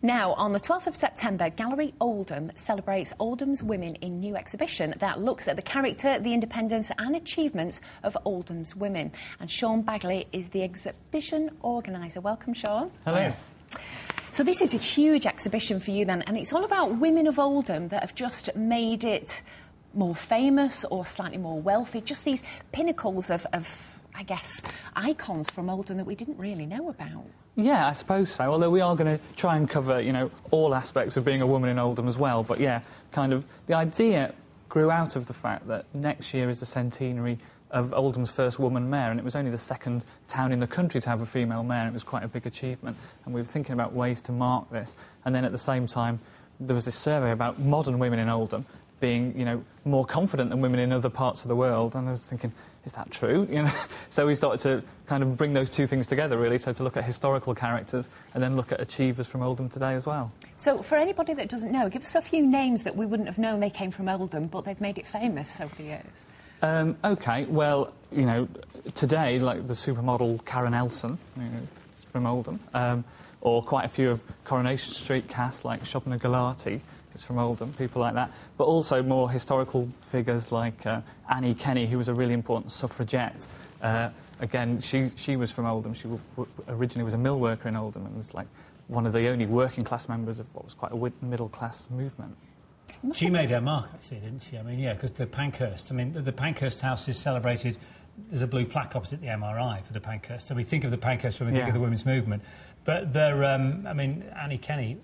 Now, on the 12th of September, Gallery Oldham celebrates Oldham's women in new exhibition that looks at the character, the independence and achievements of Oldham's women. And Sean Baggaley is the exhibition organiser. Welcome, Sean. Hello. So this is a huge exhibition for you then, and it's all about women of Oldham that have just made it more famous or slightly more wealthy, just these pinnacles of I guess, icons from Oldham that we didn't really know about. Yeah, I suppose so, although we are going to try and cover, you know, all aspects of being a woman in Oldham as well. But yeah, kind of, the idea grew out of the fact that next year is the centenary of Oldham's first woman mayor, and it was only the second town in the country to have a female mayor, and it was quite a big achievement. And we were thinking about ways to mark this. And then at the same time, there was this survey about modern women in Oldham being, you know, more confident than women in other parts of the world, and I was thinking, is that true? You know, so we started to kind of bring those two things together, really, so to look at historical characters and then look at achievers from Oldham today as well. So, for anybody that doesn't know, give us a few names that we wouldn't have known they came from Oldham, but they've made it famous over the years. OK, well, you know, today, like the supermodel Karen Elson, you know, from Oldham, or quite a few of Coronation Street cast, like Shobna Gulati, is from Oldham, people like that, but also more historical figures like Kenney, who was a really important suffragette. Again, she was from Oldham. She originally was a mill worker in Oldham and was like one of the only working class members of what was quite a middle class movement. She made her mark, actually, didn't she? I mean, yeah, because the Pankhurst, I mean, the Pankhurst house is celebrated. There's a blue plaque opposite the MRI for the Pankhurst. So we think of the Pankhurst when we think of the women's movement. But they're, I mean, Kenney,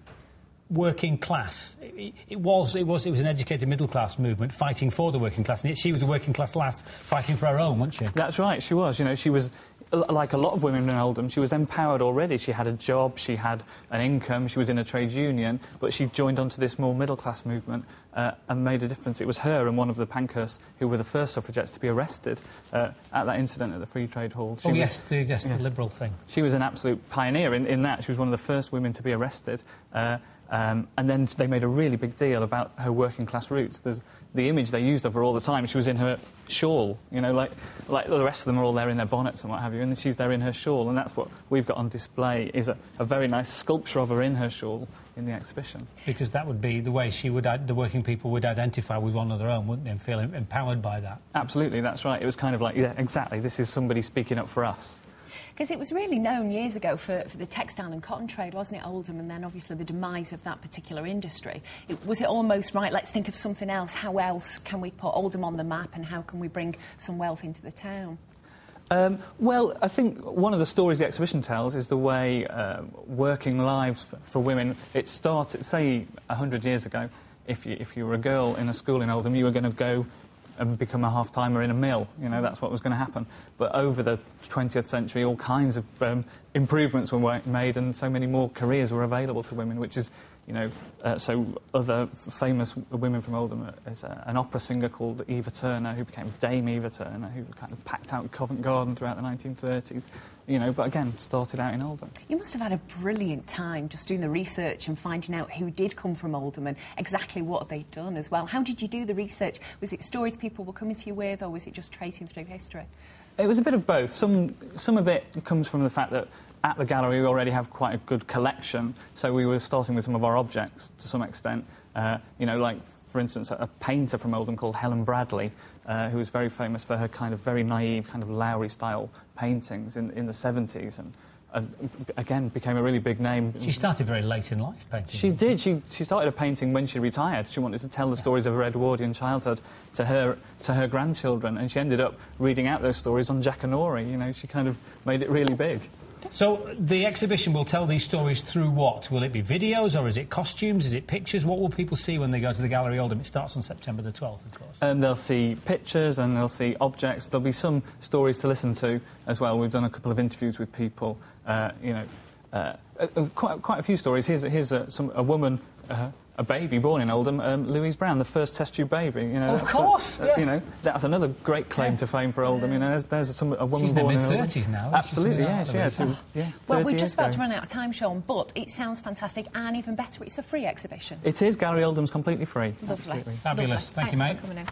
working class. It was an educated middle class movement fighting for the working class, and yet she was a working class lass fighting for her own, wasn't she? That's right, she was. You know, she was like a lot of women in Oldham. She was empowered already. She had a job, she had an income, she was in a trades union, but she joined onto this more middle class movement and made a difference. It was her and one of the Pankhursts who were the first suffragettes to be arrested at that incident at the Free Trade Hall. The Liberal thing. She was an absolute pioneer in that. She was one of the first women to be arrested. And then they made a really big deal about her working class roots. There's the image they used of her all the time. She was in her shawl, you know, like the rest of them are all there in their bonnets and what have you, and she's there in her shawl, and that's what we've got on display, is a very nice sculpture of her in her shawl in the exhibition. Because that would be the way the working people would identify with one of their own, wouldn't they, and feel empowered by that? Absolutely, that's right. It was kind of like, yeah, exactly, this is somebody speaking up for us. Because it was really known years ago for the textile and cotton trade, wasn't it, Oldham, and then obviously the demise of that particular industry. Was it almost, right, let's think of something else, how else can we put Oldham on the map and how can we bring some wealth into the town? Well, I think one of the stories the exhibition tells is the way working lives for women, it started, say, 100 years ago, if you were a girl in a school in Oldham, you were going to go and become a half-timer in a mill. You know, that's what was going to happen. But over the 20th century, all kinds of improvements were made and so many more careers were available to women, which is, you know, so other famous women from Oldham is an opera singer called Eva Turner, who became Dame Eva Turner, who kind of packed out Covent Garden throughout the 1930s, you know, but again, started out in Oldham. You must have had a brilliant time just doing the research and finding out who did come from Oldham and exactly what they'd done as well. How did you do the research? Was it stories people were coming to you with, or was it just tracing through history? It was a bit of both. Some of it comes from the fact that at the gallery we already have quite a good collection, so we were starting with some of our objects to some extent. You know, like, for instance, a painter from Oldham called Helen Bradley, who was very famous for her kind of very naive, kind of Lowry-style paintings in the 70s, and again, became a really big name. She started very late in life painting. She did. She started a painting when she retired. She wanted to tell the stories of her Edwardian childhood to her grandchildren, and she ended up reading out those stories on Jackanory. You know, she kind of made it really big. So the exhibition will tell these stories through what? Will it be videos, or is it costumes, is it pictures? What will people see when they go to the Gallery Oldham? It starts on September the 12th, of course. They'll see pictures and they'll see objects. There'll be some stories to listen to as well. We've done a couple of interviews with people, you know, quite a few stories. Here's a woman, a baby born in Oldham, Louise Brown, the first test tube baby. You know, of course, you know, that's another great claim to fame for Oldham. You know, there's a woman she's born in her mid-30s now. Absolutely, yeah, she is. Yeah, well, we're just about to run out of time, Sean, but it sounds fantastic, and even better, it's a free exhibition. It is. Gallery Oldham's completely free. Lovely. Fabulous. Lovely. Thank you, mate. For coming in.